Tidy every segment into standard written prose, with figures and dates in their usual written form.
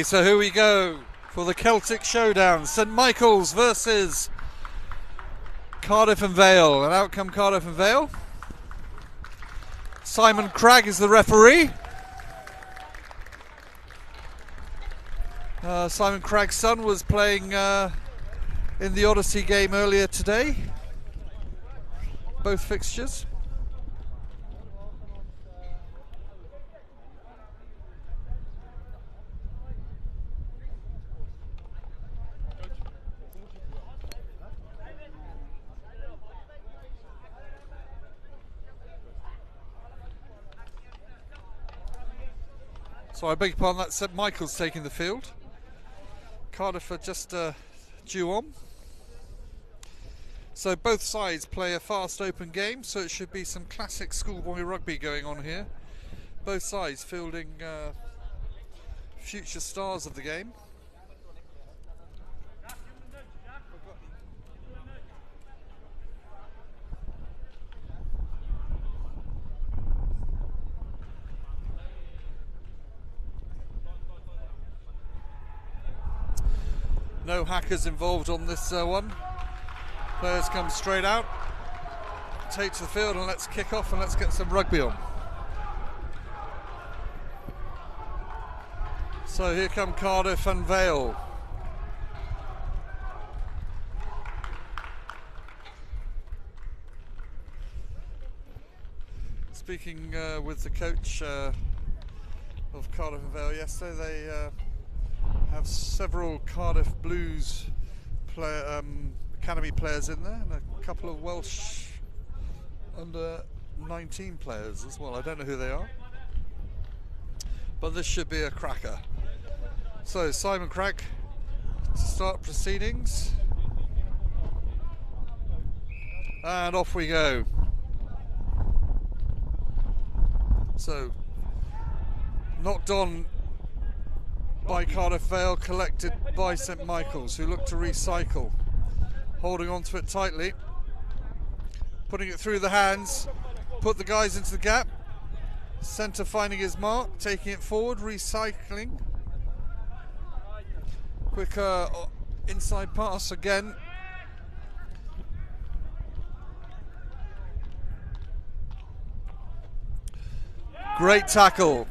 So here we go for the Celtic showdown. St Michael's versus Cardiff and Vale. And out come Cardiff and Vale. Simon Cragg is the referee. Simon Cragg's son was playing in the Odyssey game earlier today. Both fixtures. So I beg your pardon, that's St Michael's taking the field. Cardiff are just due on. So both sides play a fast open game, so it should be some classic schoolboy rugby going on here. Both sides fielding future stars of the game. No hackers involved on this one. Players come straight out, take to the field, and let's kick off and let's get some rugby on. So here come Cardiff and Vale. Speaking with the coach of Cardiff and Vale yesterday, they have several Cardiff Blues academy players in there, and a couple of Welsh under 19 players as well. I don't know who they are, but this should be a cracker. So Simon Cragg to start proceedings, and off we go. So knocked on by Cardiff Vale, collected by St Michael's, who look to recycle. Holding onto it tightly, putting it through the hands, put the guys into the gap. Centre finding his mark, taking it forward, recycling. Quick inside pass again. Great tackle.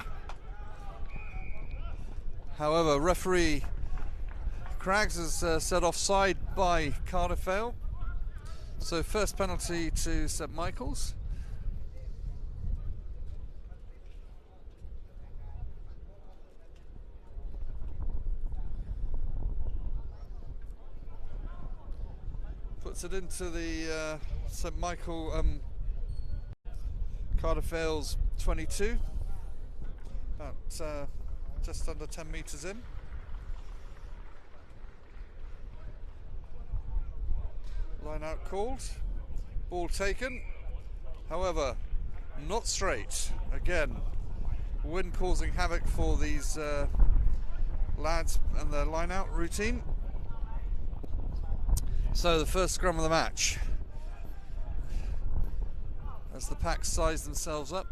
However, referee Craggs has set offside by Cardiff Vale. So first penalty to St Michael's. Puts it into the St Michael Cardiff Vale's 22. About just under 10 metres in. Line out called, ball taken, however not straight. Again, wind causing havoc for these lads and their line out routine. So the first scrum of the match, as the packs size themselves up.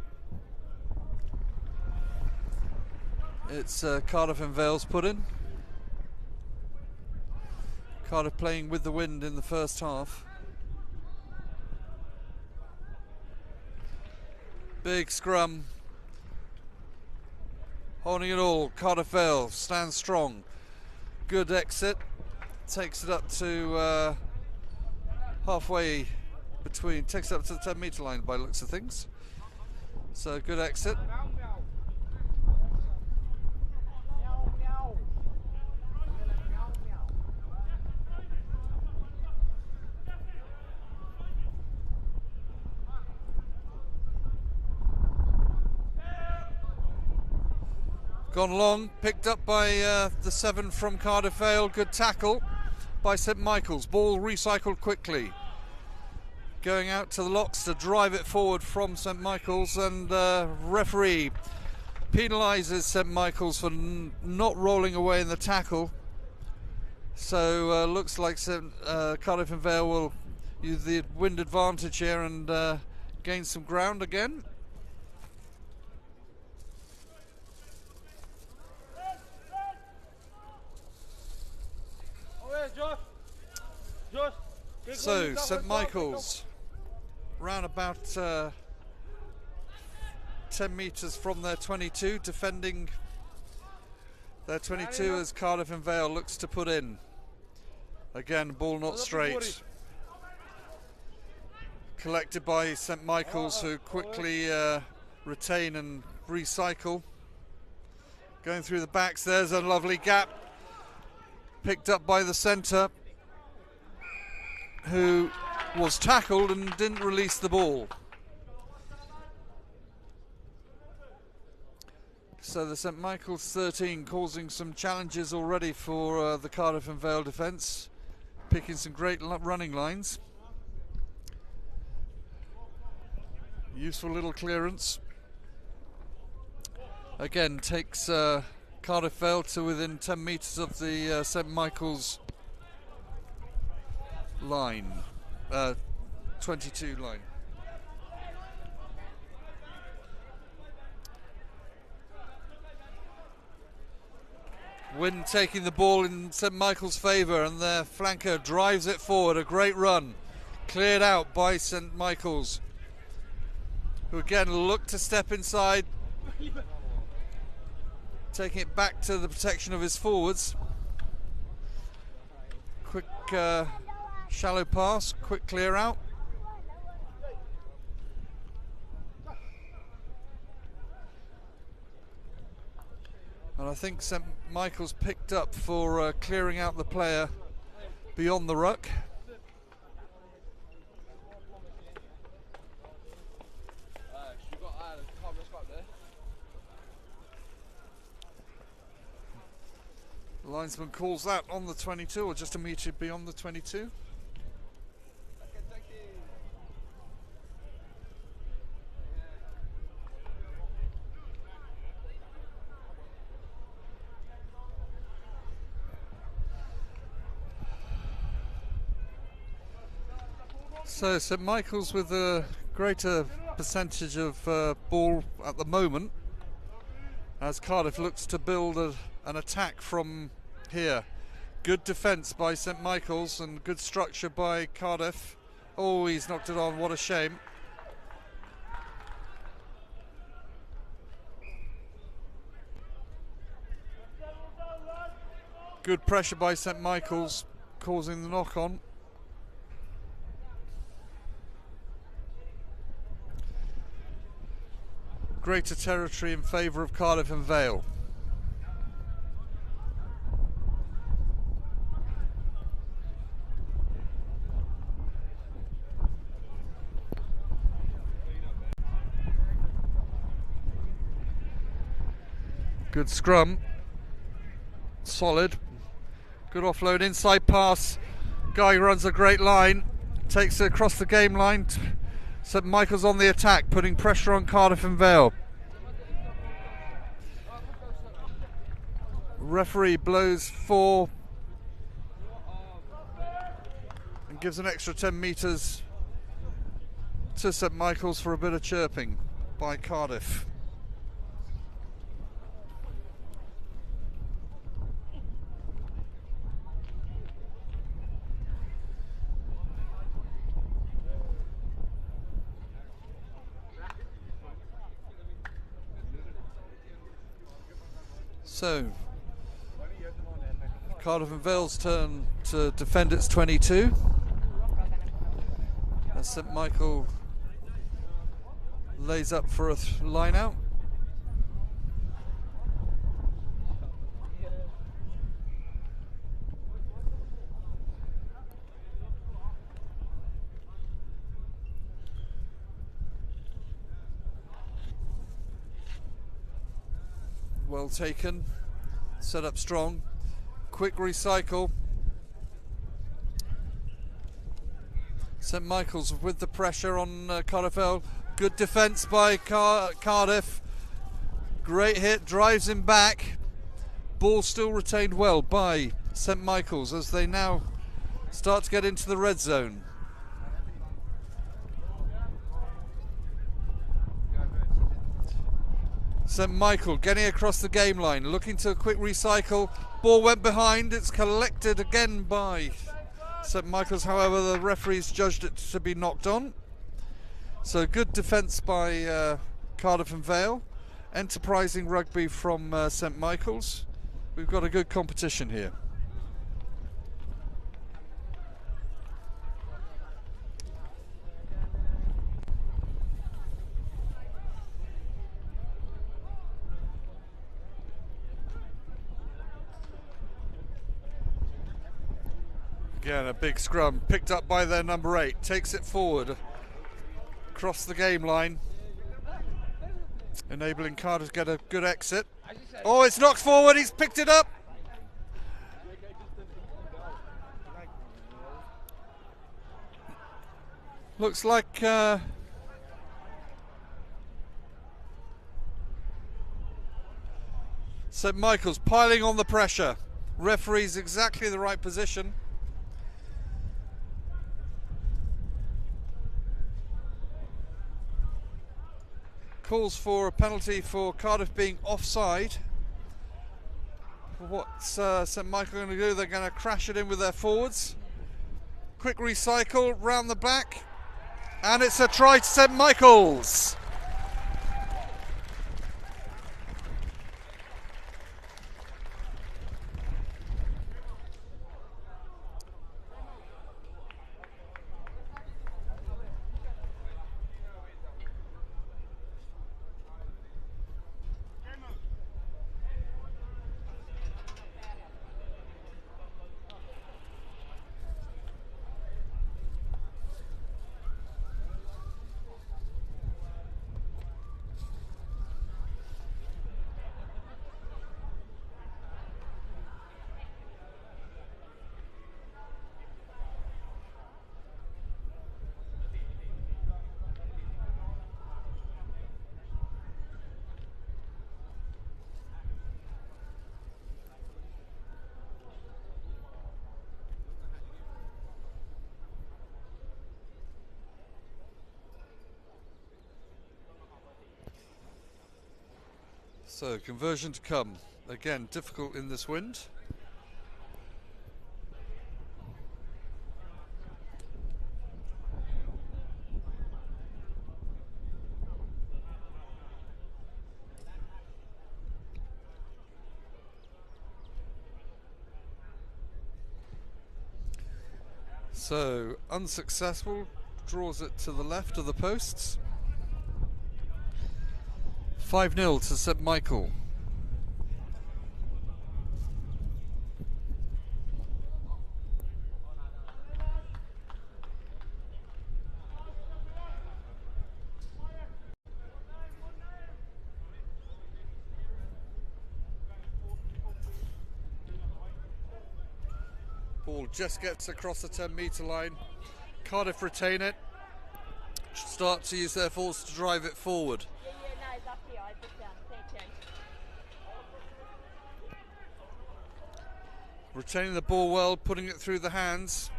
It's Cardiff and Vale's put in. Cardiff playing with the wind in the first half. Big scrum. Holding it all. Cardiff Vale stands strong. Good exit. Takes it up to halfway between. Takes it up to the 10 metre line by the looks of things. So good exit. Gone long, picked up by the 7 from Cardiff Vale. Good tackle by St Michael's. Ball recycled quickly. Going out to the locks to drive it forward from St Michael's, and referee penalises St Michael's for not rolling away in the tackle. So looks like Cardiff and Vale will use the wind advantage here and gain some ground again. So St Michael's round about 10 metres from their 22, defending their 22 as Cardiff and Vale looks to put in. Again, ball not straight. Collected by St Michael's, who quickly retain and recycle. Going through the backs, there's a lovely gap. Picked up by the centre, who was tackled and didn't release the ball. So the St Michael's 13 causing some challenges already for the Cardiff and Vale defence, picking some great running lines. Useful little clearance. Again, takes Cardiff Vale to within 10 metres of the St Michael's line, 22 line. Wind taking the ball in St Michael's favour, and their flanker drives it forward. A great run, cleared out by St Michael's, who again look to step inside, taking it back to the protection of his forwards. Quick shallow pass, quick clear out. And I think St Michael's picked up for clearing out the player beyond the ruck. The linesman calls that on the 22, or just a metre beyond the 22. So St Michael's with a greater percentage of ball at the moment, as Cardiff looks to build an attack from here. Good defence by St Michael's and good structure by Cardiff. Oh, he's knocked it on, what a shame. Good pressure by St Michael's, causing the knock on. Greater territory in favour of Cardiff and Vale. Good scrum, solid, good offload, inside pass. Guy runs a great line, takes it across the game line. St Michael's on the attack, putting pressure on Cardiff and Vale. Referee blows 4 and gives an extra 10 metres to St Michael's for a bit of chirping by Cardiff. So, Cardiff and Vale's turn to defend its 22. As St Michael lays up for a line out. Well taken, set up strong, quick recycle. St Michael's with the pressure on Cardiff Vale. Good defence by Cardiff. Great hit, drives him back. Ball still retained well by St Michael's as they now start to get into the red zone. St Michael getting across the game line, looking to a quick recycle. Ball went behind, it's collected again by St Michael's, however, the referees judged it to be knocked on. So good defence by Cardiff and Vale. Enterprising rugby from St Michael's. We've got a good competition here. Again, a big scrum, picked up by their number 8, takes it forward, across the game line, enabling Cardiff to get a good exit. Oh, it's knocked forward, he's picked it up. Looks like St Michael's piling on the pressure. Referee's exactly the right position. Calls for a penalty for Cardiff being offside. What's St Michael going to do? They're going to crash it in with their forwards. Quick recycle round the back, and it's a try to St Michael's. So, conversion to come. Again, difficult in this wind. So, unsuccessful, draws it to the left of the posts. 5-0 to St Michael. Ball just gets across the 10-metre line. Cardiff retain it. Start to use their force to drive it forward. Retaining the ball well, putting it through the hands.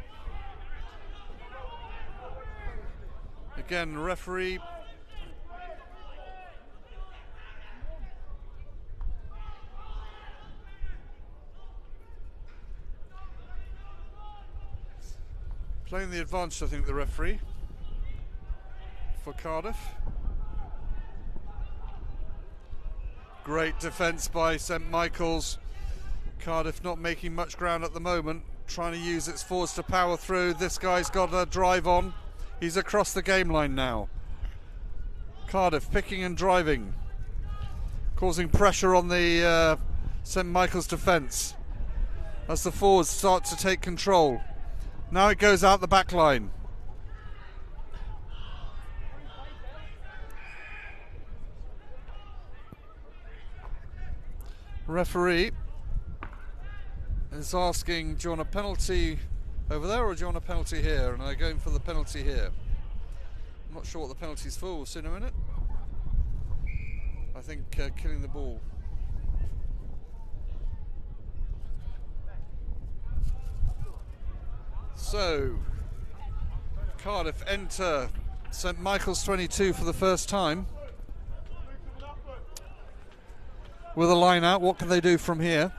Again, referee playing the advantage, I think, the referee for Cardiff. Great defence by St Michael's. Cardiff not making much ground at the moment, trying to use its force to power through. This guy's got a drive on. He's across the game line now. Cardiff picking and driving, causing pressure on the St Michael's defence as the forwards start to take control. Now it goes out the back line. Referee is asking, do you want a penalty over there or do you want a penalty here? And I'm going for the penalty here. I'm not sure what the penalty's for, we'll see in a minute. I think killing the ball. So, Cardiff enter St Michael's 22 for the first time. With a line out, what can they do from here?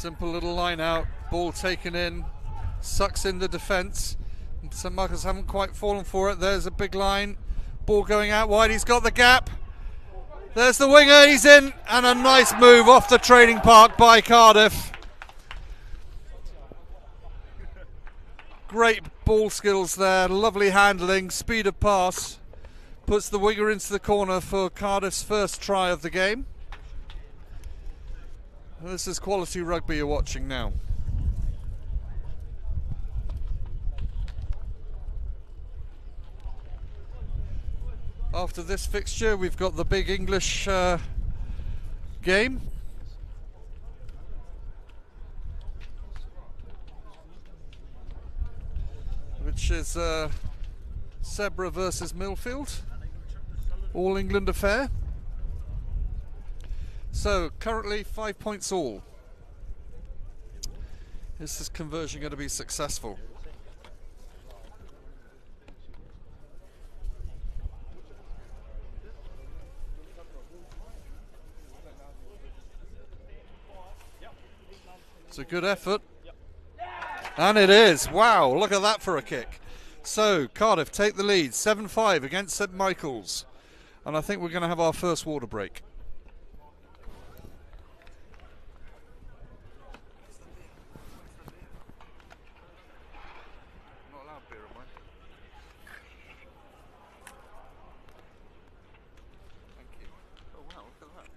Simple little line out, ball taken in, sucks in the defence. St Michael's haven't quite fallen for it. There's a big line, ball going out wide, he's got the gap. There's the winger, he's in, and a nice move off the training park by Cardiff. Great ball skills there, lovely handling, speed of pass. Puts the winger into the corner for Cardiff's first try of the game. This is quality rugby you're watching now. After this fixture, we've got the big English game. Which is Zebra versus Millfield. All England affair. So currently 5 points all. Is this conversion going to be successful? It's a good effort. And it is. Wow, look at that for a kick. So Cardiff take the lead 7-5 against St Michael's. And I think we're going to have our first water break. Not allowed beer, am I? Thank you. Oh wow, look at that.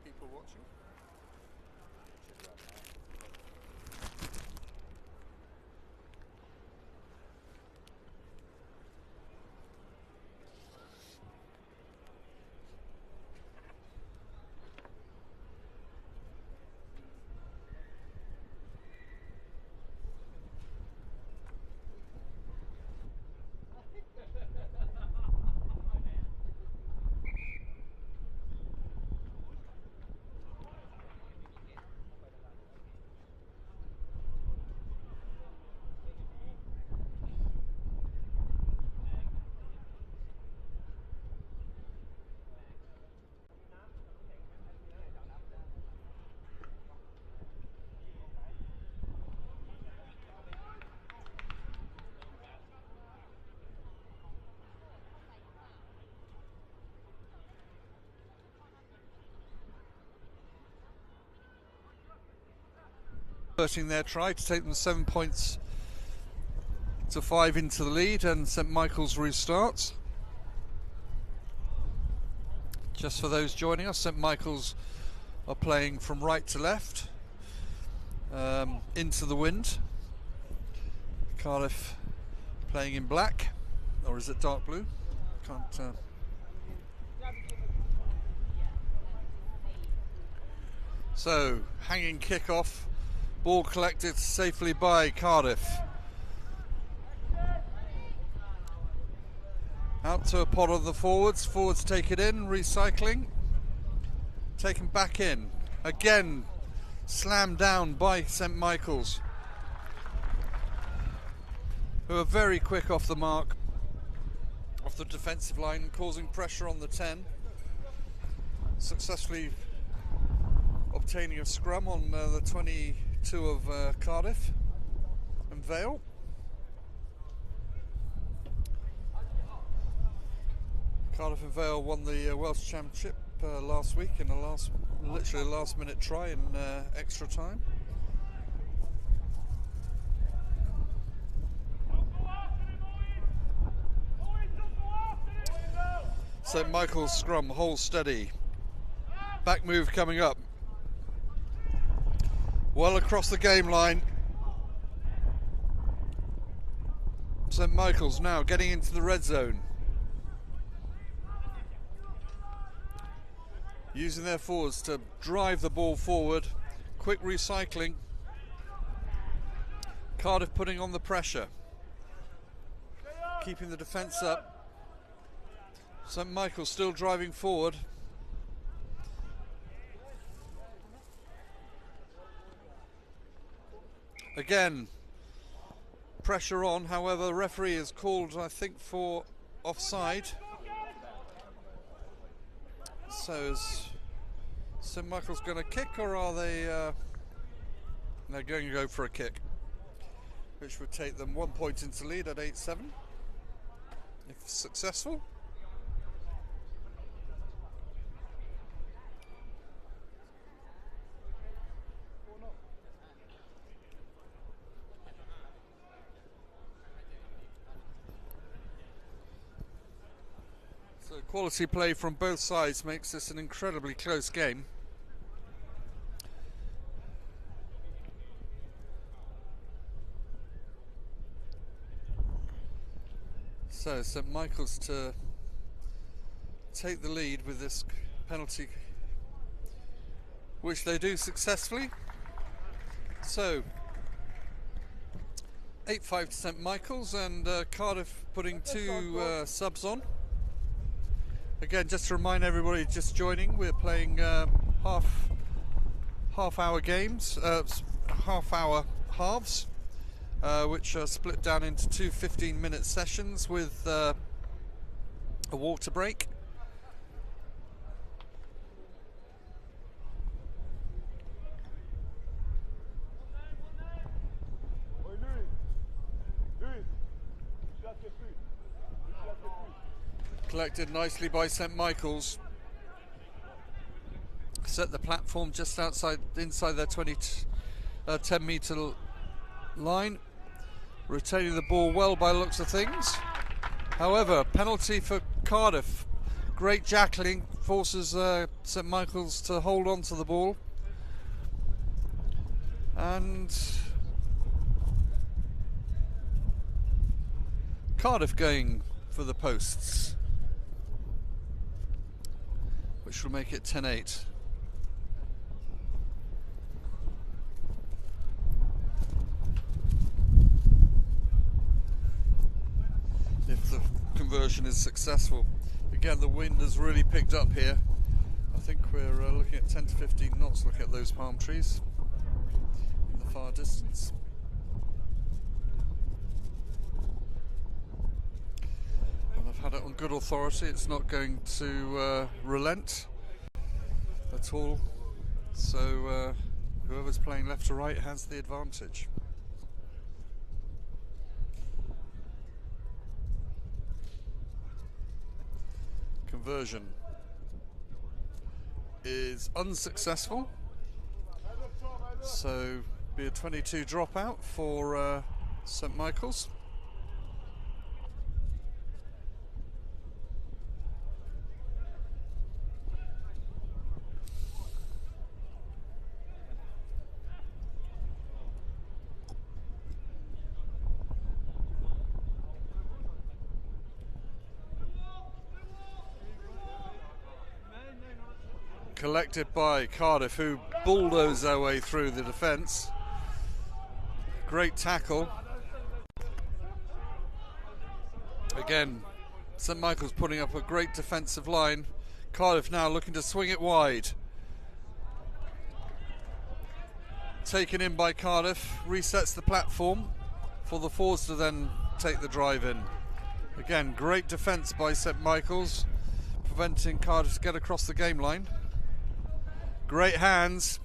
People watching? Converting their try to take them 7 points to 5 into the lead, and St Michael's restarts. Just for those joining us, St Michael's are playing from right to left, into the wind. Cardiff playing in black, or is it dark blue? Can't. So, hanging kick-off. Ball collected safely by Cardiff. Out to a pod of the forwards. Forwards take it in, recycling. Taken back in. Again, slammed down by St Michael's, who are very quick off the mark, off the defensive line, causing pressure on the 10. Successfully obtaining a scrum on the 22 of Cardiff and Vale. Cardiff and Vale won the Welsh Championship last week in a literally last minute try in extra time. St Michael's scrum, hold steady. Back move coming up. Well across the game line. St Michael's now getting into the red zone. Using their forwards to drive the ball forward. Quick recycling. Cardiff putting on the pressure, keeping the defence up. St Michael's still driving forward. Again, pressure on, however, the referee is called, I think, for offside. So is St Michael's going to kick, or are they they're going to go for a kick, which would take them 1 point into lead at 8-7 if successful. So quality play from both sides makes this an incredibly close game. So St Michael's to take the lead with this penalty, which they do successfully. So 8-5 to St Michael's, and Cardiff putting two subs on. Again, just to remind everybody just joining, we're playing half-hour games, half-hour halves, which are split down into two 15-minute sessions with a water break. Collected nicely by St Michael's. Set the platform just inside their 10 metre line. Retaining the ball well by the looks of things. However, penalty for Cardiff. Great jackling forces St Michael's to hold on to the ball. And Cardiff going for the posts, which will make it 10-8. If the conversion is successful. Again, the wind has really picked up here. I think we're looking at 10 to 15 knots. Look at those palm trees in the far distance. And I've had it on good authority, it's not going to relent at all. So whoever's playing left to right has the advantage. Conversion is unsuccessful, so be a 22 dropout for St Michael's. Collected by Cardiff, who bulldoze their way through the defence. Great tackle. Again, St Michael's putting up a great defensive line. Cardiff now looking to swing it wide. Taken in by Cardiff, resets the platform for the forwards to then take the drive in. Again, great defence by St Michael's, preventing Cardiff to get across the game line. Great hands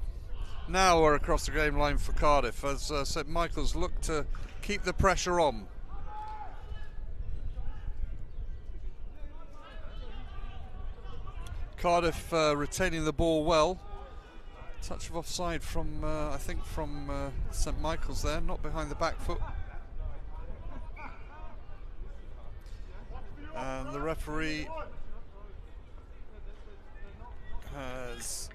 now are across the game line for Cardiff as St Michael's look to keep the pressure on. Cardiff retaining the ball well. Touch of offside from, I think, from St Michael's there, not behind the back foot. And the referee has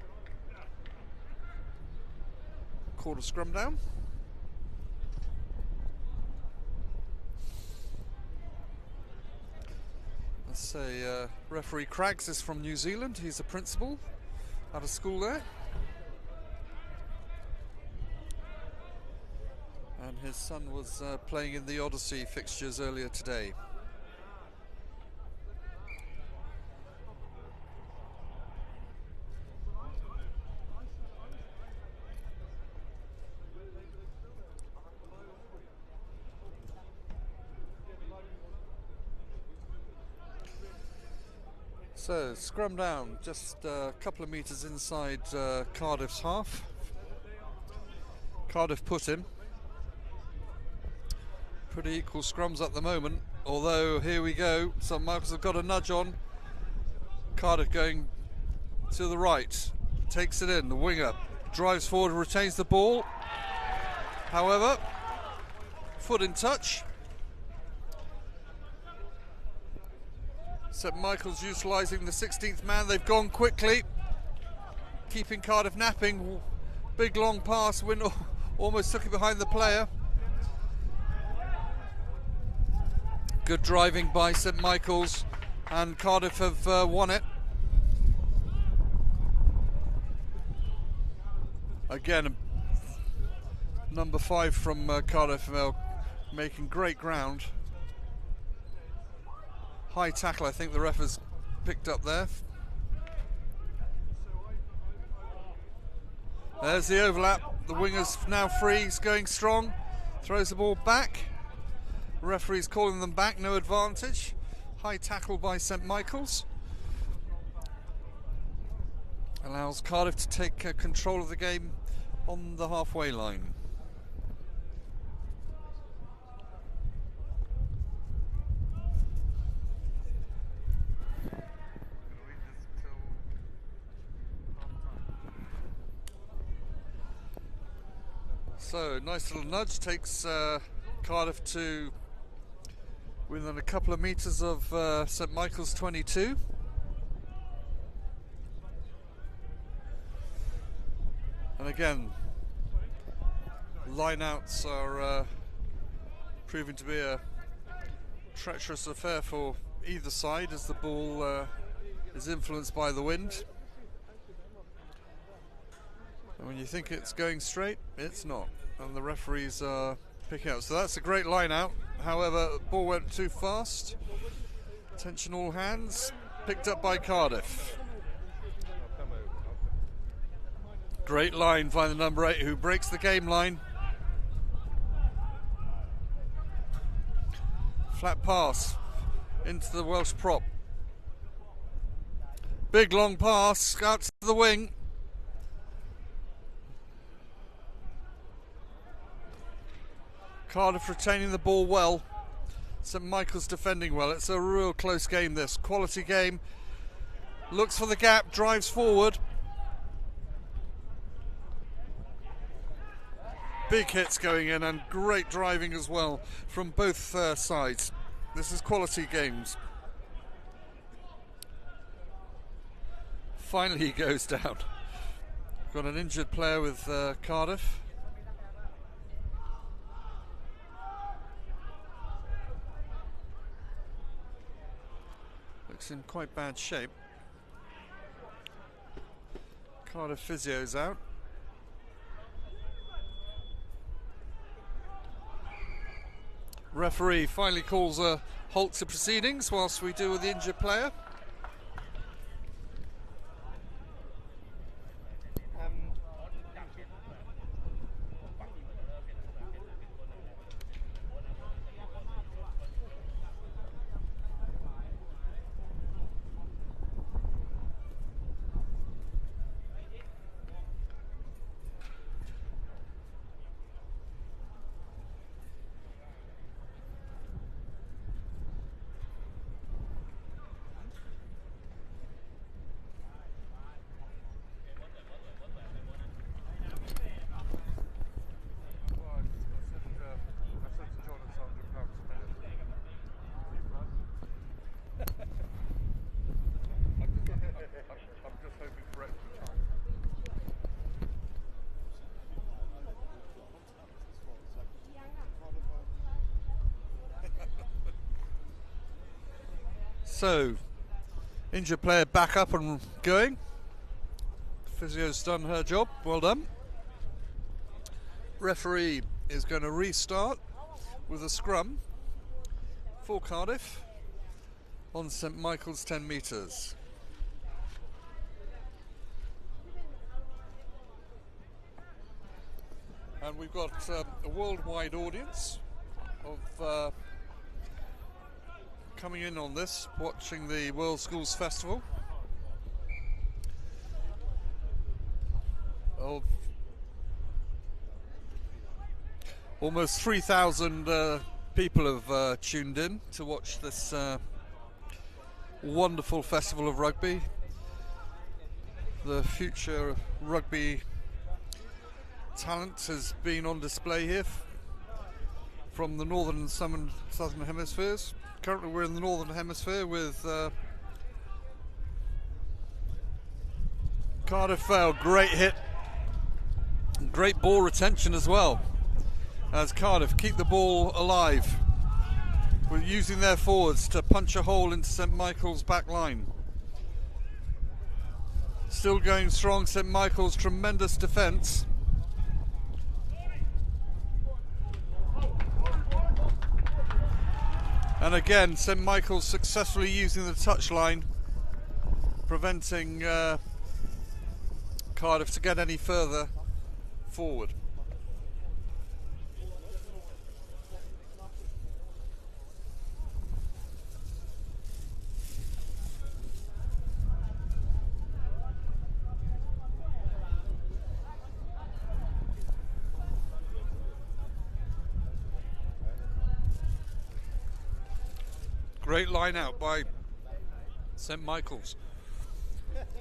called a scrum down. Let's say referee Craggs is from New Zealand. He's a principal at a school there. and his son was playing in the Odyssey fixtures earlier today. So, scrum down, just a couple of metres inside Cardiff's half. Cardiff put him. Pretty equal scrums at the moment, although here we go, St Michael's have got a nudge on. Cardiff going to the right, takes it in, the winger drives forward, retains the ball. However, foot in touch. St Michael's utilising the 16th man. They've gone quickly, keeping Cardiff napping. Big long pass, Wynn almost took it behind the player. Good driving by St Michael's, and Cardiff have won it. Again, number 5 from Cardiff making great ground. High tackle, I think the ref has picked up there. There's the overlap. The winger's now free. He's going strong. Throws the ball back. Referee's calling them back. No advantage. High tackle by St Michael's. Allows Cardiff to take control of the game on the halfway line. So, nice little nudge takes Cardiff to within a couple of metres of St Michael's 22. And again, line-outs are proving to be a treacherous affair for either side as the ball is influenced by the wind. And when you think it's going straight, it's not. And the referees are picking up. So that's a great line out. However, the ball went too fast. Attention all hands. Picked up by Cardiff. Great line by the number 8 who breaks the game line. Flat pass into the Welsh prop. Big long pass out to the wing. Cardiff retaining the ball well. St Michael's defending well. It's a real close game this. Quality game. Looks for the gap, drives forward. Big hits going in and great driving as well from both sides. This is quality games. Finally he goes down. Got an injured player with Cardiff. Looks in quite bad shape. Cardiff physio's out. Referee finally calls a halt to proceedings whilst we deal with the injured player. So, injured player back up and going. Physio's done her job, well done. Referee is going to restart with a scrum for Cardiff on St Michael's 10 metres. And we've got a worldwide audience of coming in on this, watching the World Schools Festival. Of almost 3,000 people have tuned in to watch this wonderful festival of rugby. The future rugby talent has been on display here from the northern and southern hemispheres. Currently we're in the northern hemisphere with Cardiff Vale. Great hit, great ball retention as well, as Cardiff keep the ball alive with using their forwards to punch a hole into St Michael's back line. Still going strong, St Michael's, tremendous defence. And again, St Michael's successfully using the touchline, preventing Cardiff to get any further forward. Great line out by St Michael's.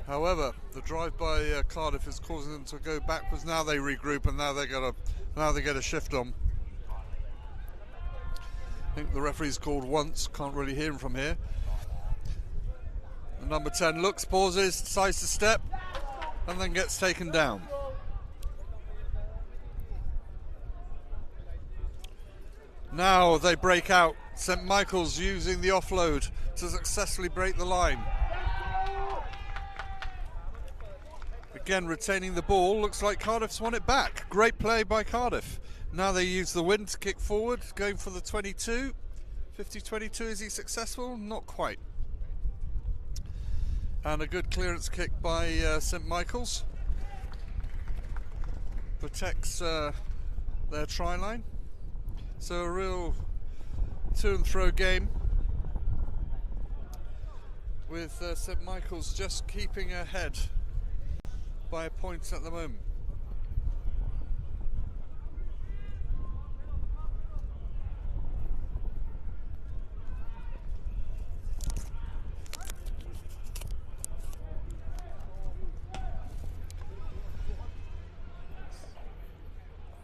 However, the drive by Cardiff is causing them to go backwards. Now they regroup, and now they get a shift on. I think the referee's called once. Can't really hear him from here. The number 10 looks, pauses, decides to step, and then gets taken down. Now they break out. St Michael's using the offload to successfully break the line. Again, retaining the ball. Looks like Cardiff's won it back. Great play by Cardiff. Now they use the wind to kick forward, going for the 22. 50-22, is he successful? Not quite. And a good clearance kick by St Michael's. Protects their try line. So a real to and fro game, with St Michael's just keeping ahead by a point at the moment.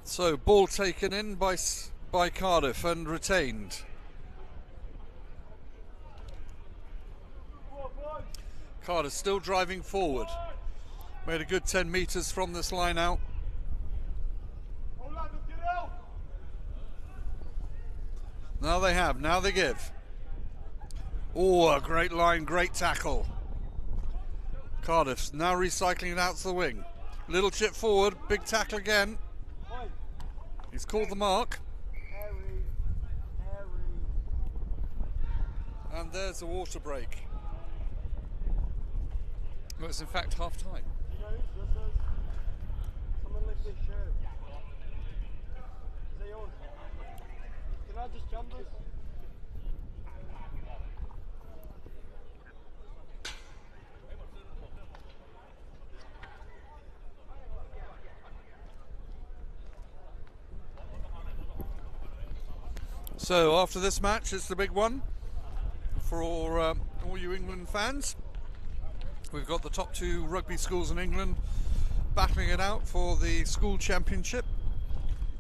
So ball taken in by Cardiff and retained. Cardiff still driving forward. Made a good 10 metres from this line out. Now they have, now they give. Oh, a great line, great tackle. Cardiff's now recycling it out to the wing. Little chip forward, big tackle again. He's called the mark. And there's a water break. Well, it's in fact half time. Someone lift this shirt. Is it yours? Can I just jump this? So after this match, it's the big one for all you England fans. We've got the top two rugby schools in England battling it out for the school championship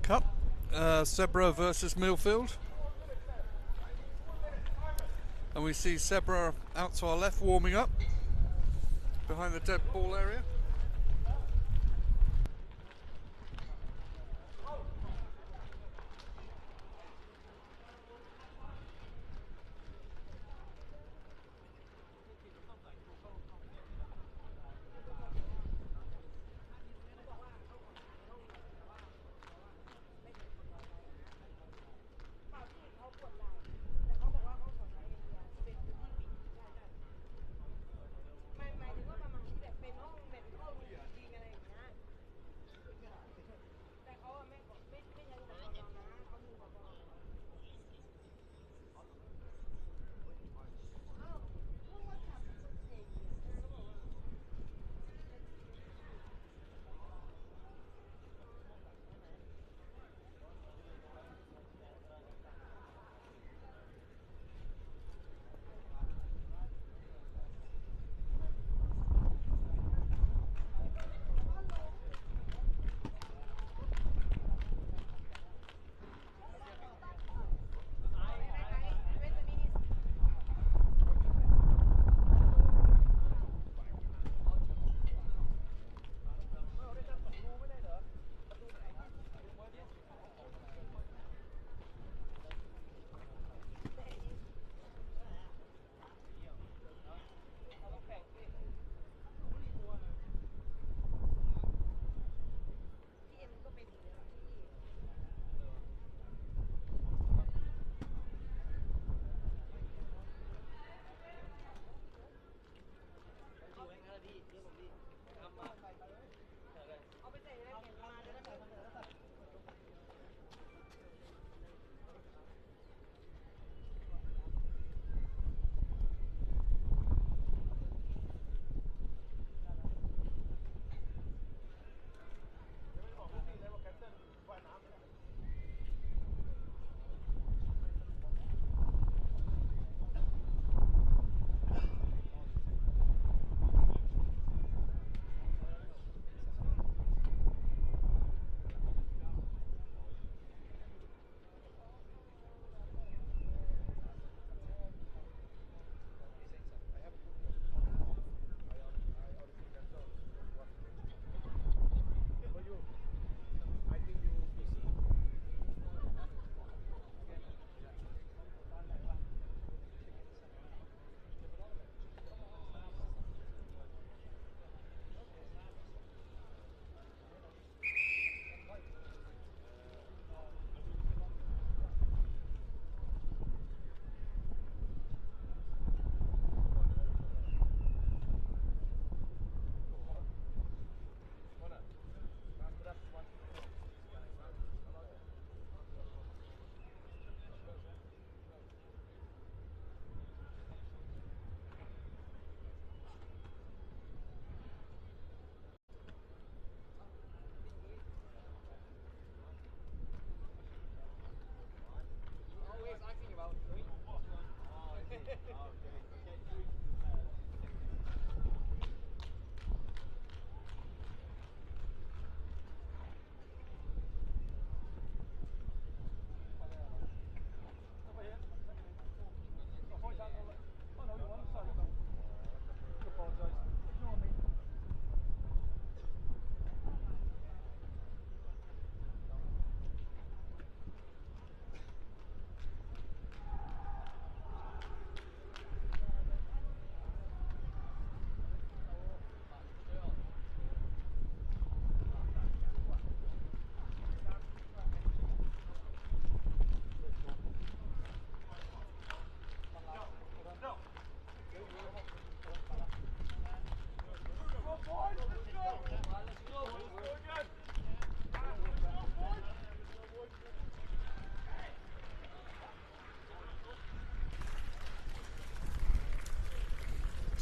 cup. Sebra versus Millfield. And we see Sebra out to our left warming up behind the dead ball area.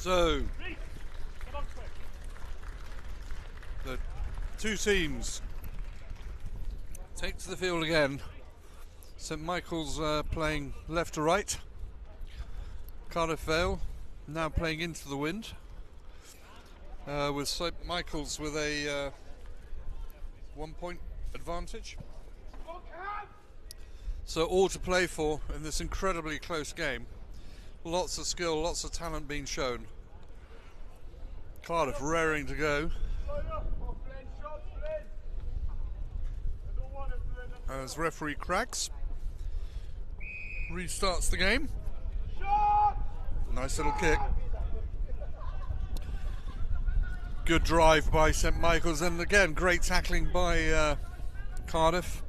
So the two teams take to the field again. St Michael's playing left to right. Cardiff Vale now playing into the wind, with St Michael's with a 1 point advantage. So all to play for in this incredibly close game. Lots of skill, lots of talent being shown. Cardiff raring to go. As referee cracks, restarts the game. Nice little kick. Good drive by St Michael's, and again great tackling by Cardiff.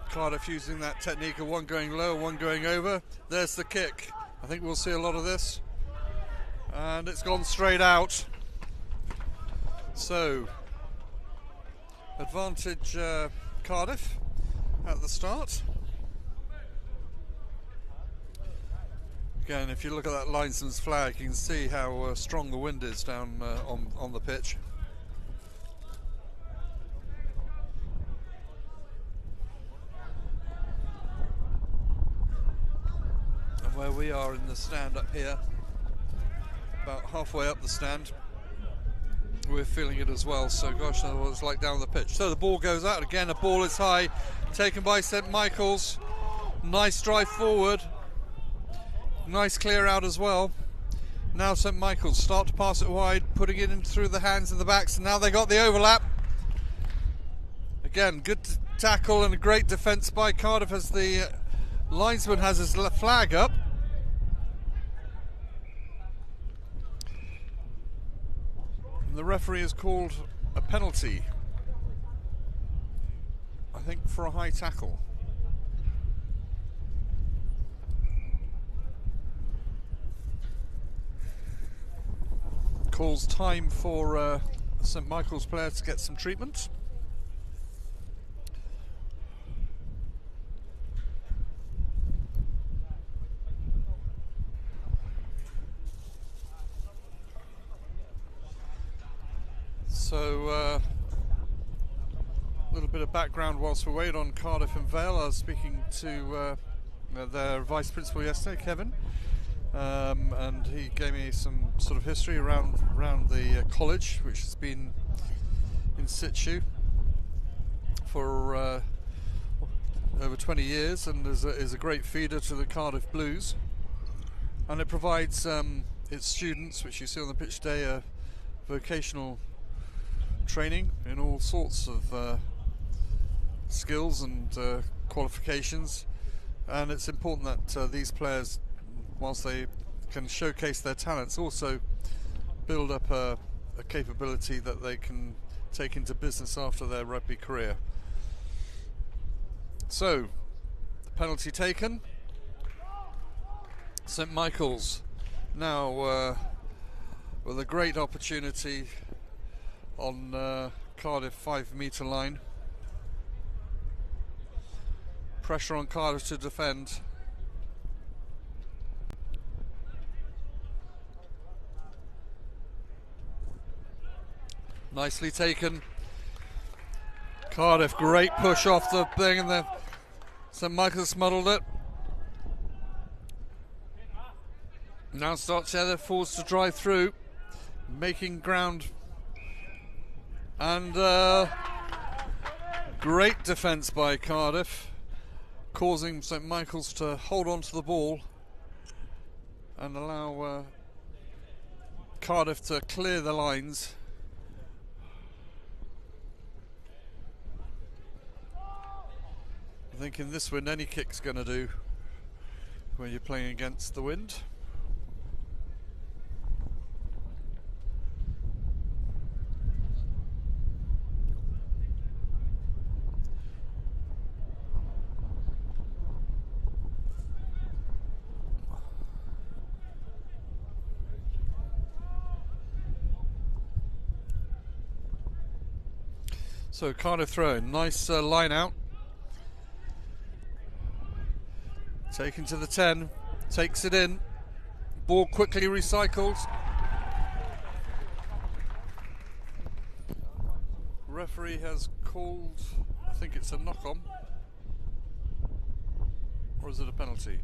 Cardiff using that technique of one going low, one going over. There's the kick. I think we'll see a lot of this. And it's gone straight out. So, advantage Cardiff at the start. Again, if you look at that linesman's flag, you can see how strong the wind is down on the pitch. And where we are in the stand up here, about halfway up the stand, we're feeling it as well. So gosh, that's what it's like down the pitch. So the ball goes out again. The ball is high, taken by St Michael's. Nice drive forward. Nice clear out as well. Now St Michael's start to pass it wide, putting it in through the hands of the backs. And now they got the overlap. Again, good tackle and a great defence by Cardiff as the linesman has his flag up. And the referee has called a penalty, I think, for a high tackle. Calls time for St Michael's player to get some treatment. So a little bit of background whilst we wait on Cardiff and Vale. I was speaking to their vice principal yesterday, Kevin, and he gave me some sort of history around the college, which has been in situ for over 20 years and is a great feeder to the Cardiff Blues, and it provides its students, which you see on the pitch today, a vocational training in all sorts of skills and qualifications. And it's important that these players, whilst they can showcase their talents, also build up a capability that they can take into business after their rugby career. So, the penalty taken. St Michael's now with a great opportunity on Cardiff 5 metre line. Pressure on Cardiff to defend. Nicely taken. Cardiff, great push off the thing, and then St Michael's muddled it. Now starts Heather, forced to drive through, making ground. And great defence by Cardiff, causing St Michael's to hold on to the ball and allow Cardiff to clear the lines. I think in this wind any kick's going to do when you're playing against the wind. So Cardiff throw, nice line out. Taken to the 10, takes it in. Ball quickly recycled. Referee has called, I think it's a knock-on. Or is it a penalty?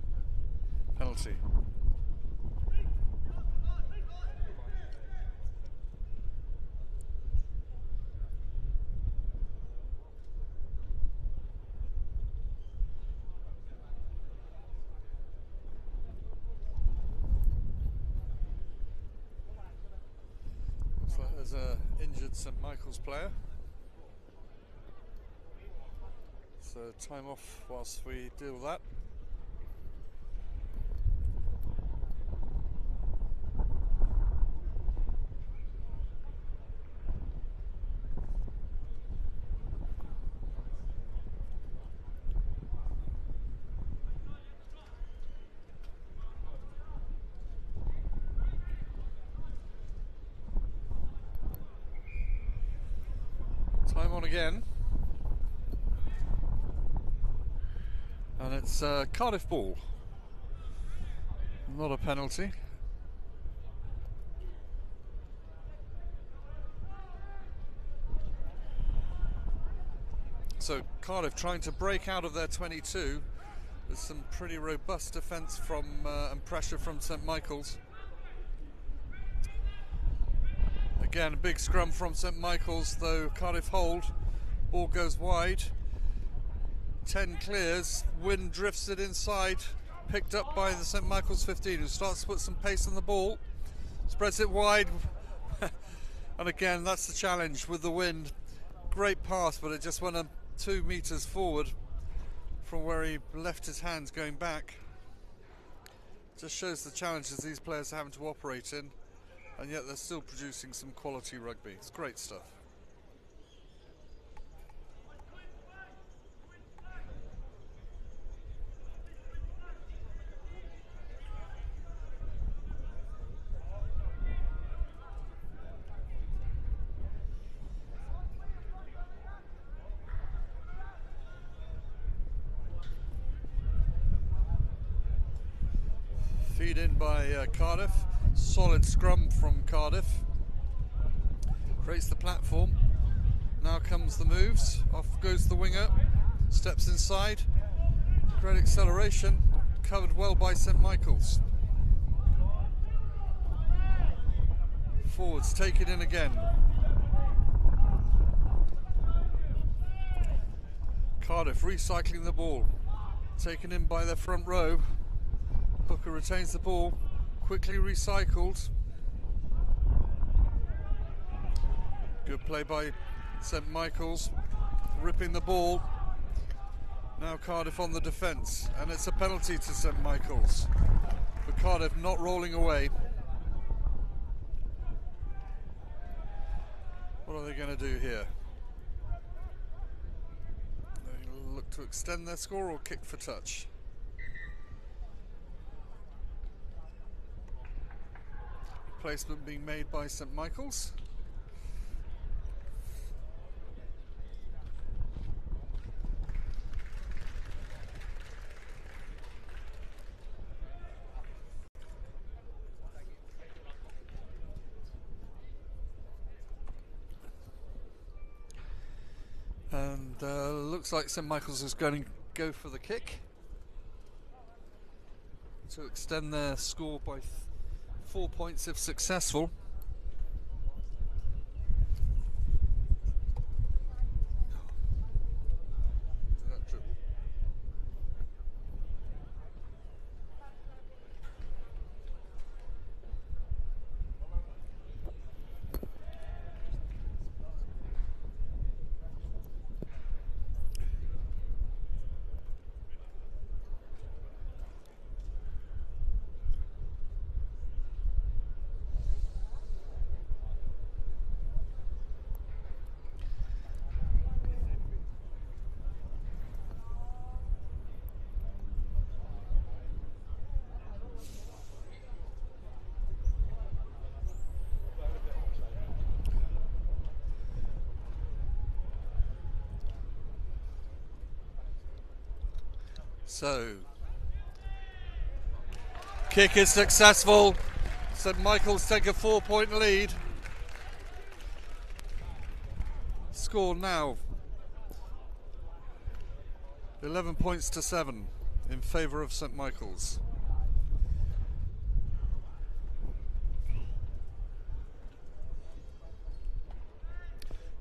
Penalty. Looks like there's an injured St Michael's player. So time off whilst we deal with that. Time on again. And it's Cardiff ball. Not a penalty. So Cardiff trying to break out of their 22. There's some pretty robust defence from and pressure from St Michael's. Again, a big scrum from St Michael's, though Cardiff hold. Ball goes wide. 10 clears. Wind drifts it inside. Picked up by the St Michael's 15, who starts to put some pace on the ball. Spreads it wide. And again, that's the challenge with the wind. Great pass, but it just went 2 metres forward from where he left his hands going back. Just shows the challenges these players are having to operate in, and yet they're still producing some quality rugby. It's great stuff. Feed in by Cardiff. Solid scrum from Cardiff. Creates the platform. Now comes the moves. Off goes the winger. Steps inside. Great acceleration. Covered well by St Michael's. Forwards take it in again. Cardiff recycling the ball. Taken in by their front row. Hooker retains the ball, quickly recycled. Good play by St Michael's, ripping the ball. Now Cardiff on the defence, and it's a penalty to St Michael's. But Cardiff not rolling away. What are they going to do here? They look to extend their score or kick for touch. Placement being made by St Michael's. And looks like St Michael's is going to go for the kick to extend their score by 4 points if successful. So, Kick is successful. St Michael's take a 4-point lead. Score now 11 points to 7 in favour of St Michael's.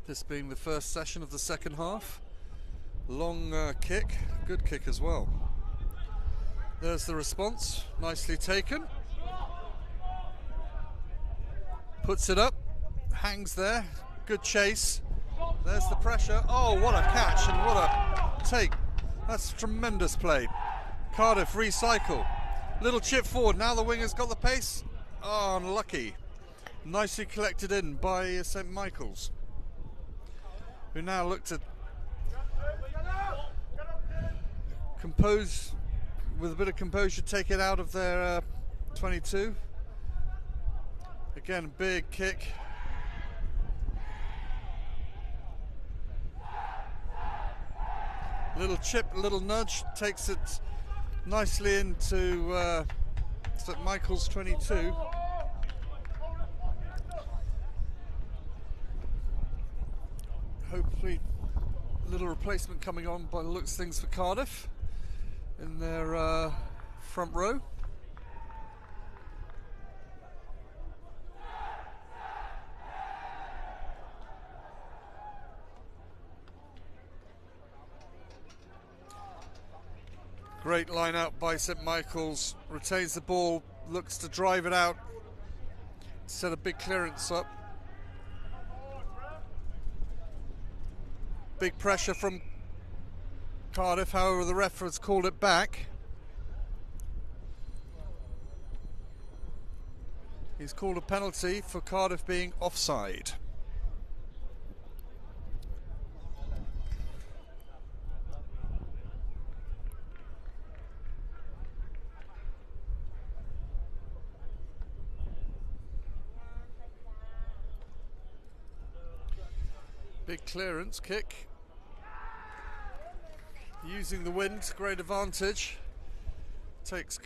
This being the first session of the second half. Long kick, good kick as well. There's the response, nicely taken. Puts it up, hangs there, good chase. There's the pressure. Oh, what a catch and what a take. That's tremendous play. Cardiff recycle. Little chip forward, now the winger's got the pace. Oh, unlucky. Nicely collected in by St Michael's, who now look to compose, with a bit of composure, take it out of their 22. Again, big kick. Little chip, little nudge, takes it nicely into St Michael's 22. Hopefully a little replacement coming on by the looks of things for Cardiff in their front row. Great line out by St Michael's, retains the ball, looks to drive it out, set a big clearance up. Big pressure from Cardiff, however the ref has called it back. He's called a penalty for Cardiff being offside. Big clearance kick. Using the wind, great advantage. Takes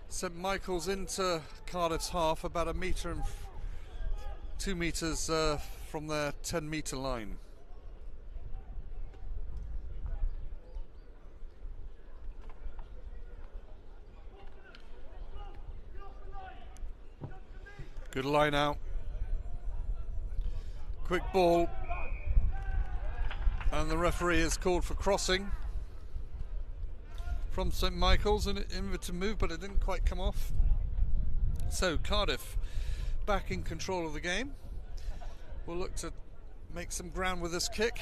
St Michael's into Cardiff's half, about a metre and 2 metres from their 10-metre line. Good line out. Quick ball. And the referee has called for crossing from St Michael's, and it in to move, but it didn't quite come off. So Cardiff back in control of the game. We'll look to make some ground with this kick.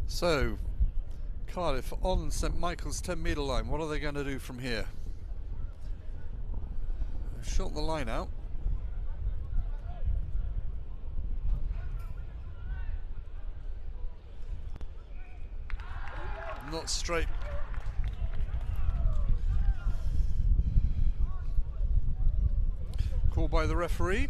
So Cardiff on St Michael's 10-metre line. What are they going to do from here? They've shot the line out. Not straight. Called by the referee.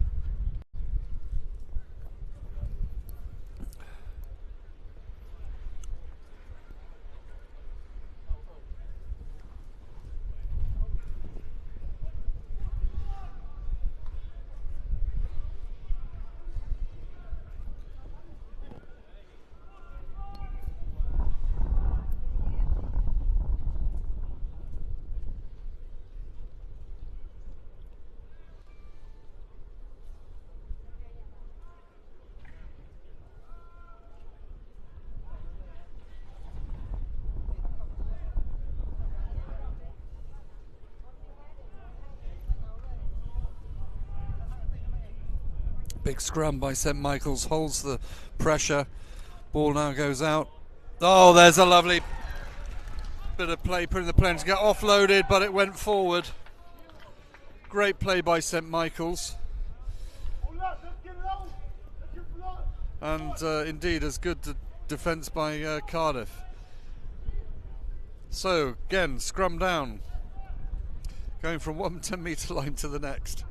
Big scrum by St Michael's, holds the pressure. Ball now goes out. Oh, there's a lovely bit of play, putting the plane to get offloaded, but it went forward. Great play by St Michael's. And indeed, as good defence by Cardiff. So, again, scrum down. Going from one 10-metre line to the next.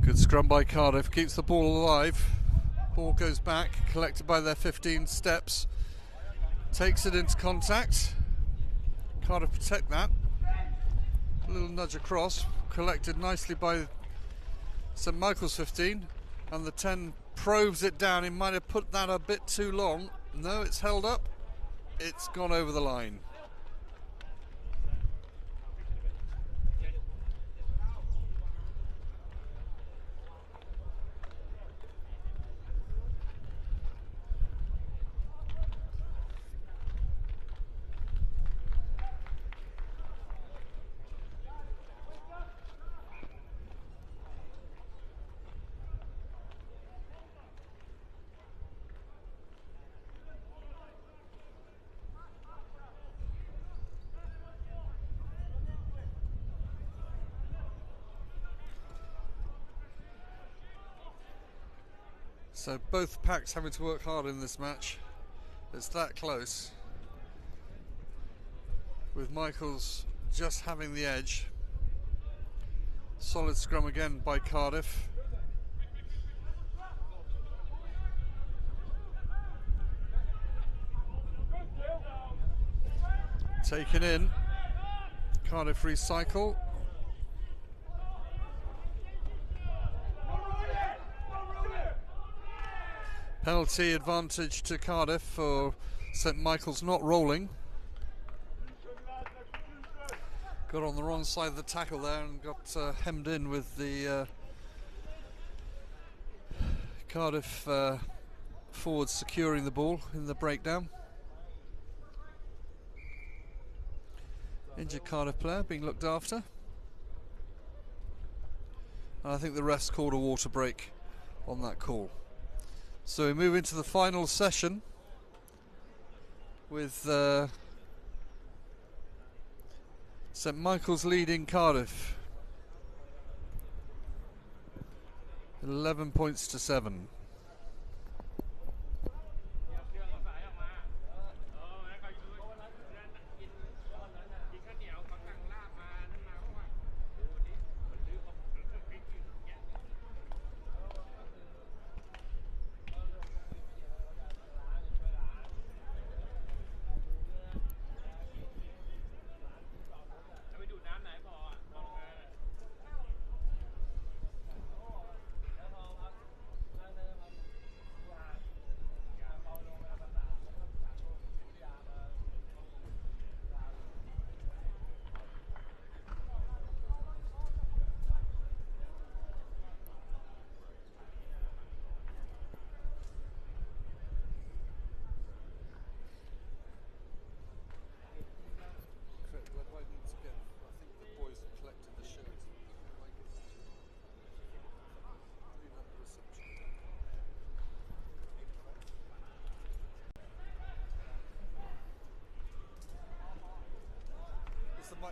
Good scrum by Cardiff, keeps the ball alive. Ball goes back, collected by their 15 steps. Takes it into contact. Cardiff protect that. A little nudge across, collected nicely by St Michael's 15. And the 10 probes it down. He might have put that a bit too long. No, it's held up. It's gone over the line. So both packs having to work hard in this match. It's that close. With Michaels just having the edge. Solid scrum again by Cardiff. Taken in. Cardiff recycle. Penalty advantage to Cardiff for St Michael's not rolling. Got on the wrong side of the tackle there and got hemmed in with the Cardiff forwards securing the ball in the breakdown. Injured Cardiff player being looked after. And I think the refs called a water break on that call. So we move into the final session with St Michael's leading Cardiff 11 points to 7.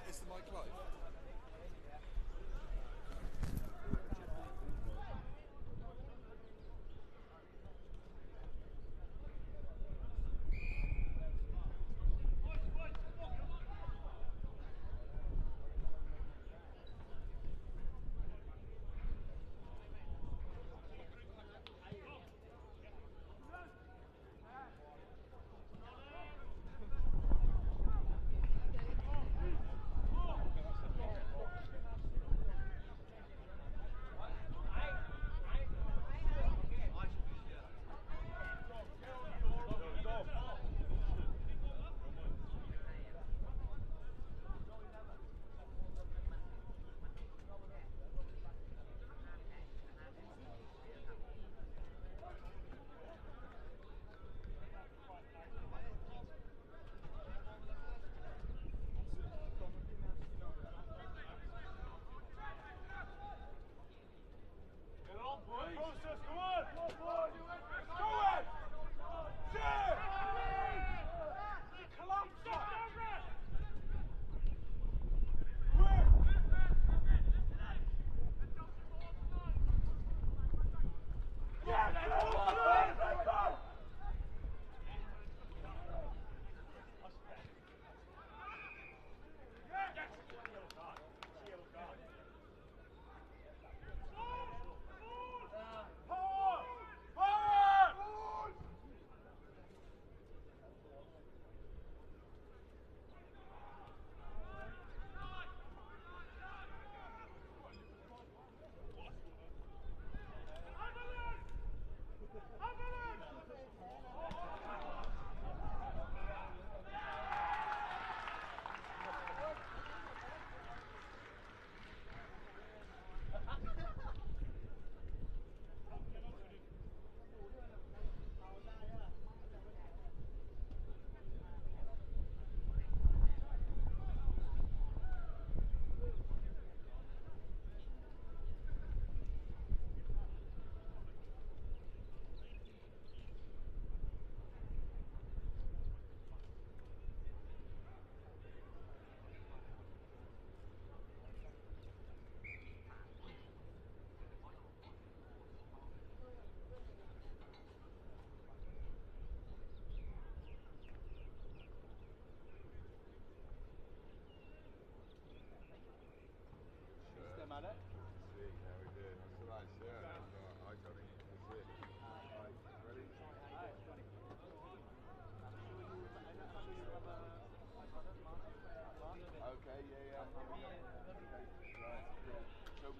Is the mic live?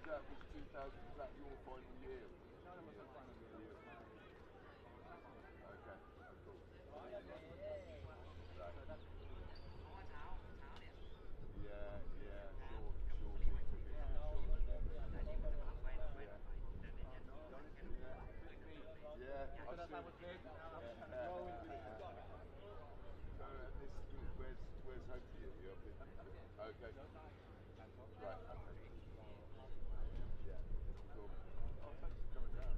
that was 2000. Was that your final year? No, that was my final year. Okay, cool. Right. Yeah, sure. Yeah, I've seen. So, and where's home for you? You up in? Okay. Right. Yeah. Cool. Oh, thanks for coming down.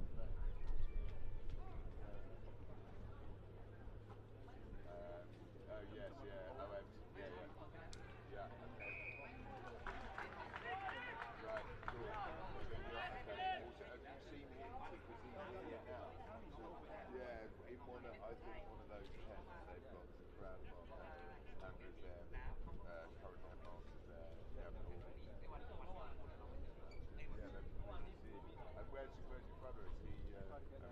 Oh yes, yeah. Oh, yeah. Okay. Right. Cool. Okay. Also, have you seen him? Because he's here now. Yeah, in one. I think one of those tents they've got some ground marker. Andrew's there. Current headmaster's there. Yeah, cool. Yeah, that's nice to see. And where's your brother? Is he? Right.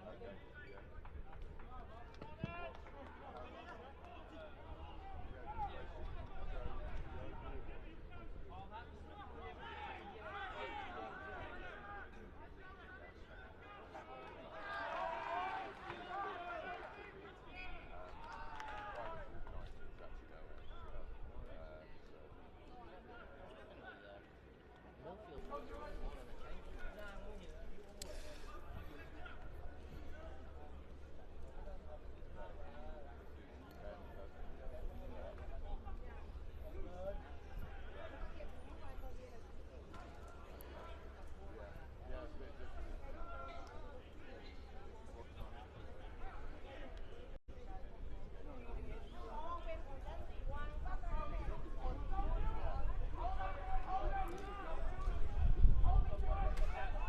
Okay. Yeah.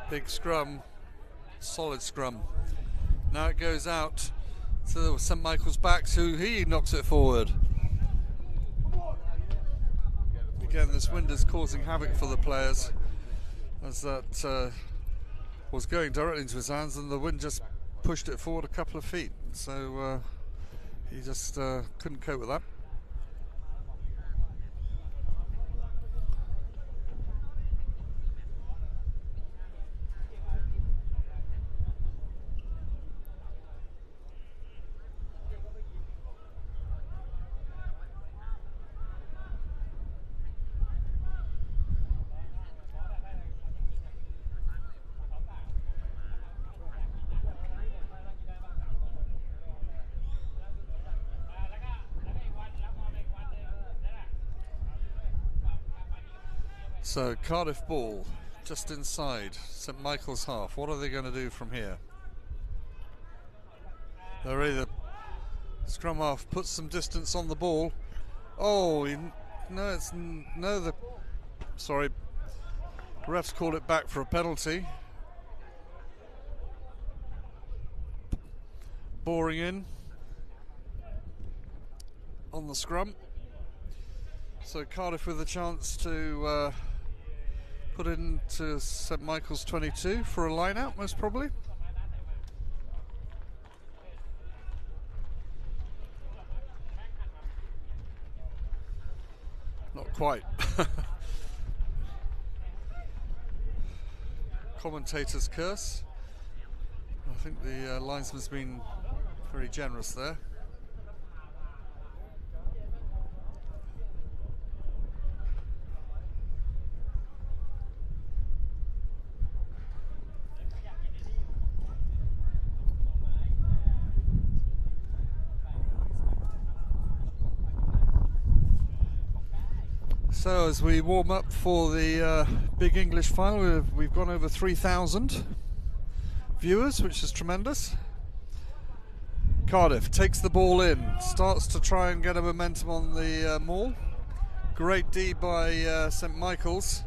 Big scrum, solid scrum. Now it goes out to St Michael's backs, who he knocks it forward. Again, this wind is causing havoc for the players, as that was going directly into his hands, and the wind just pushed it forward a couple of feet. So he just couldn't cope with that. So Cardiff ball just inside St Michael's half. What are they going to do from here? They're either scrum half puts some distance on the ball. Oh, sorry. Refs called it back for a penalty. Boring in on the scrum. So Cardiff with a chance to put into St Michael's 22 for a line out, most probably. Not quite. Commentator's curse. I think the linesman's been very generous there. So as we warm up for the big English final, we've gone over 3,000 viewers, which is tremendous. Cardiff takes the ball in, starts to try and get a momentum on the maul. Great D by St Michael's.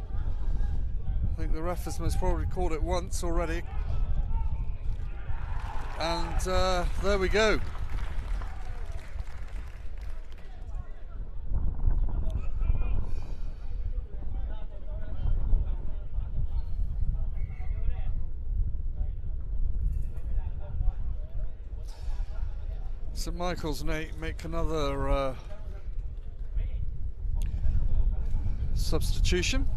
I think the ref has most probably called it once already. And there we go. St Michael's make another substitution.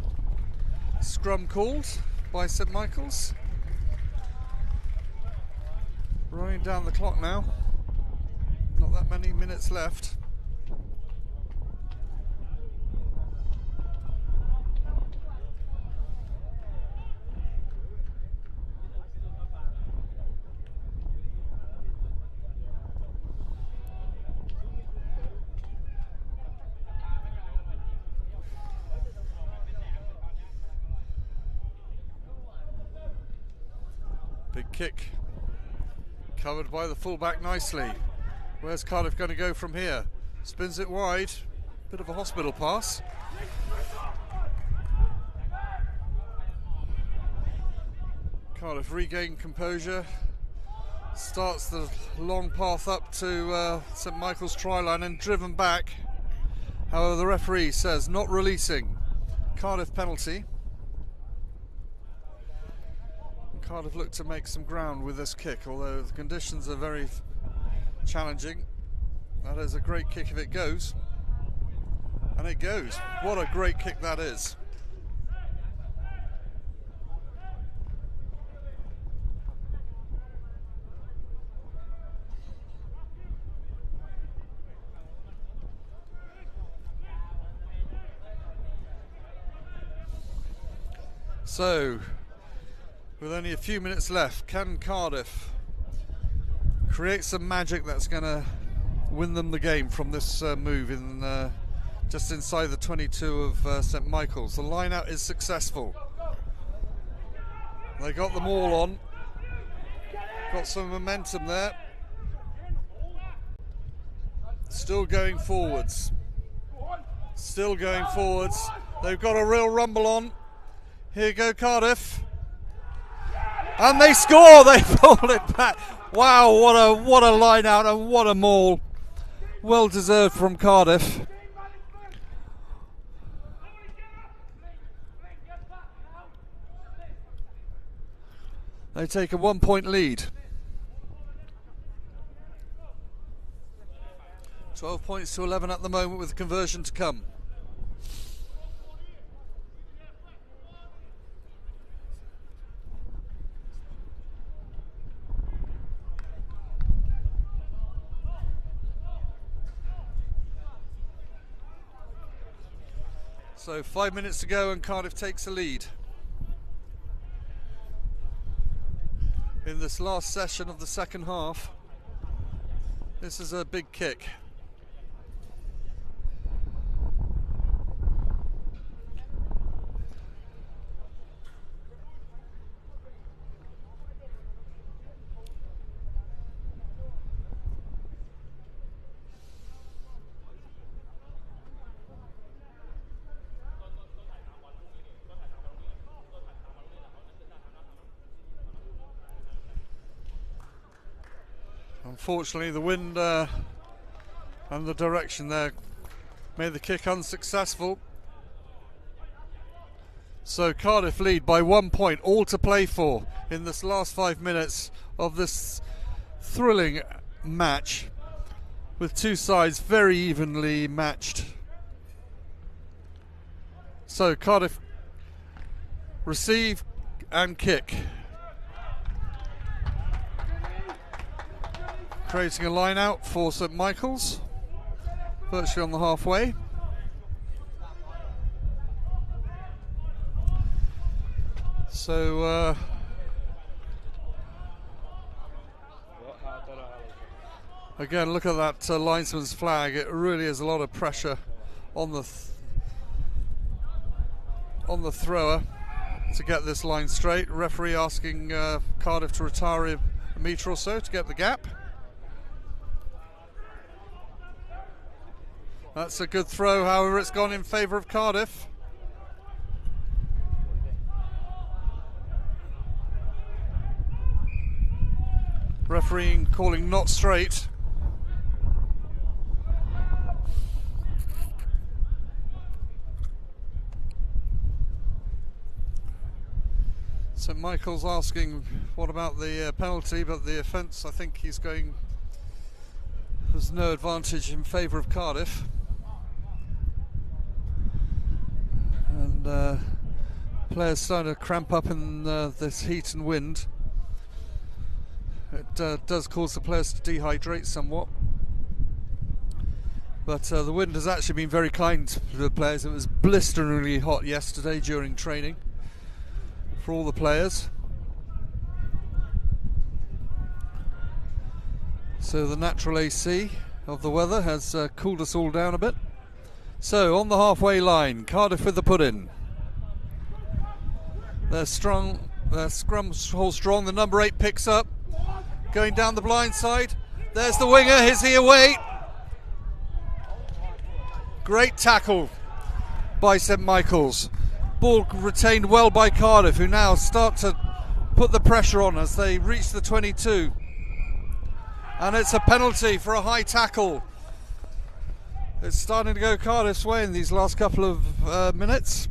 Scrum called by St Michael's. Running down the clock now. Not that many minutes left. Big kick, covered by the fullback nicely. Where's Cardiff going to go from here? Spins it wide, bit of a hospital pass. Cardiff regain composure, starts the long path up to St Michael's try line and driven back. However, the referee says not releasing. Cardiff penalty. Cardiff look to make some ground with this kick, although the conditions are very challenging. That is a great kick if it goes. And it goes. What a great kick that is. So, with only a few minutes left, can Cardiff create some magic that's going to win them the game from this move in just inside the 22 of St Michael's? The line out is successful. They got them all on. Got some momentum there. Still going forwards. Still going forwards. They've got a real rumble on. Here you go, Cardiff. And they score! They pulled it back. Wow, what a line out and what a maul. Well deserved from Cardiff. They take a 1 point lead. 12 points to 11 at the moment with the conversion to come. So 5 minutes to go and Cardiff takes a lead. In this last session of the second half, this is a big kick. Unfortunately, the wind and the direction there made the kick unsuccessful. So Cardiff lead by 1 point, all to play for in this last 5 minutes of this thrilling match, with two sides very evenly matched. So Cardiff receive and kick. Creating a line out for St Michael's, virtually on the halfway. So again, look at that linesman's flag. It really is a lot of pressure on the thrower to get this line straight. Referee asking Cardiff to retire a metre or so to get the gap. That's a good throw, however it's gone in favour of Cardiff. Refereeing calling not straight. St Michael's asking what about the penalty, but the offence, I think he's going, there's no advantage in favour of Cardiff. And Players starting to cramp up in this heat and wind. It does cause the players to dehydrate somewhat. But the wind has actually been very kind to the players. It was blisteringly hot yesterday during training for all the players. So the natural AC of the weather has cooled us all down a bit. So on the halfway line, Cardiff with the put-in. They're strong, their scrum hold strong. The number 8 picks up, going down the blind side. There's the winger, is he away? Great tackle by St Michael's. Ball retained well by Cardiff, who now start to put the pressure on as they reach the 22. And it's a penalty for a high tackle. It's starting to go Cardiff's way in these last couple of minutes.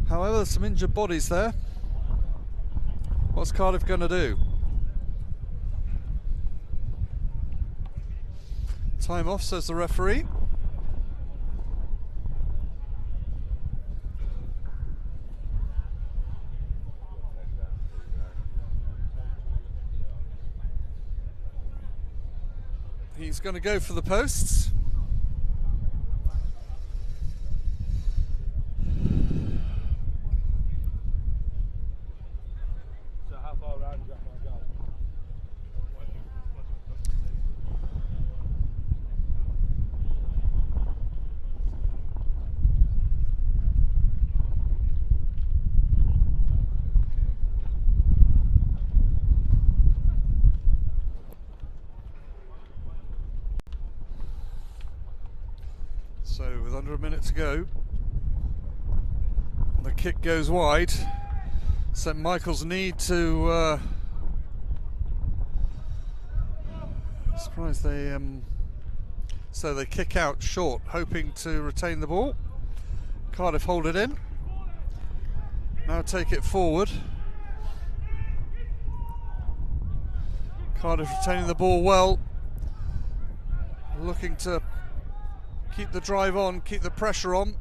However, there's some injured bodies there. What's Cardiff going to do? Time off, says the referee. He's going to go for the posts. So how far around do you reckon I'll go? So with under a minute to go, the kick goes wide. St Michael's need to surprised they so they kick out short, hoping to retain the ball. Cardiff hold it in. Now take it forward. Cardiff retaining the ball well, looking to keep the drive on, keep the pressure on.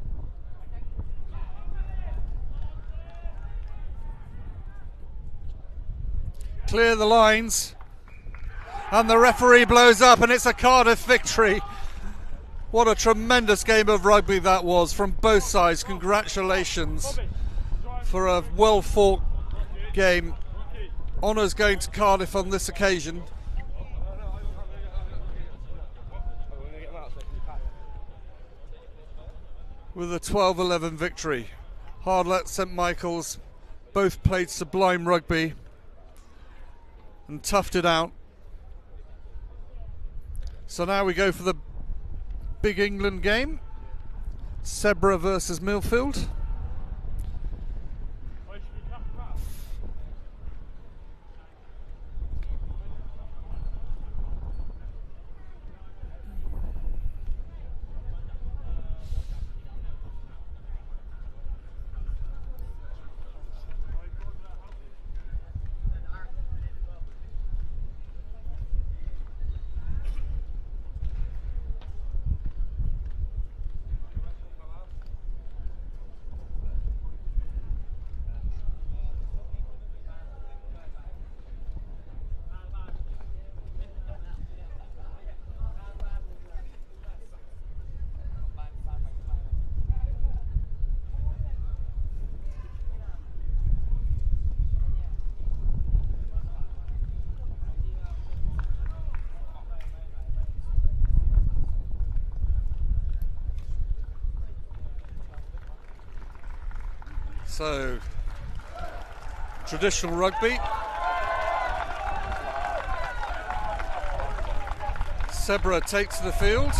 Clear the lines. And the referee blows up and it's a Cardiff victory. What a tremendous game of rugby that was from both sides. Congratulations for a well fought game. Honours going to Cardiff on this occasion. With a 12-11 victory. Hardlet, St Michael's both played sublime rugby and toughed it out. So now we go for the big England game. Sebra versus Millfield. So, traditional rugby. Sebra takes the field.